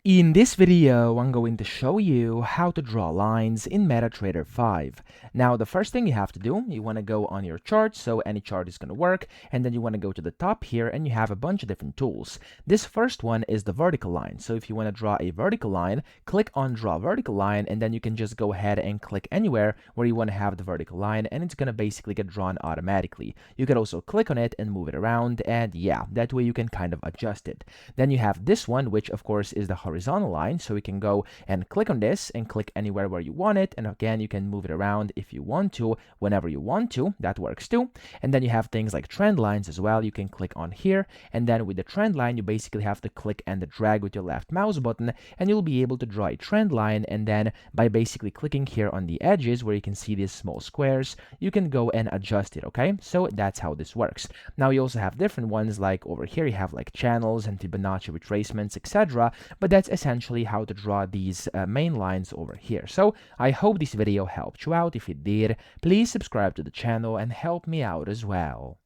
In this video, I'm going to show you how to draw lines in MetaTrader 5. Now, the first thing you have to do, you want to go on your chart, so any chart is going to work, and then you want to go to the top here, and you have a bunch of different tools. This first one is the vertical line. So if you want to draw a vertical line, click on Draw Vertical Line, and then you can just go ahead and click anywhere where you want to have the vertical line, and it's going to basically get drawn automatically. You can also click on it and move it around, and yeah, that way you can kind of adjust it. Then you have this one, which of course is the horizontal line, so we can go and click on this and click anywhere where you want it, and again you can move it around if you want to, whenever you want to. That works too. And then you have things like trend lines as well. You can click on here, and then with the trend line you basically have to click and drag with your left mouse button, and you'll be able to draw a trend line. And then by basically clicking here on the edges where you can see these small squares, you can go and adjust it. Okay, so that's how this works. Now you also have different ones, like over here you have like channels and Fibonacci retracements, etc. But that's essentially how to draw these main lines over here. So I hope this video helped you out. If it did, please subscribe to the channel and help me out as well.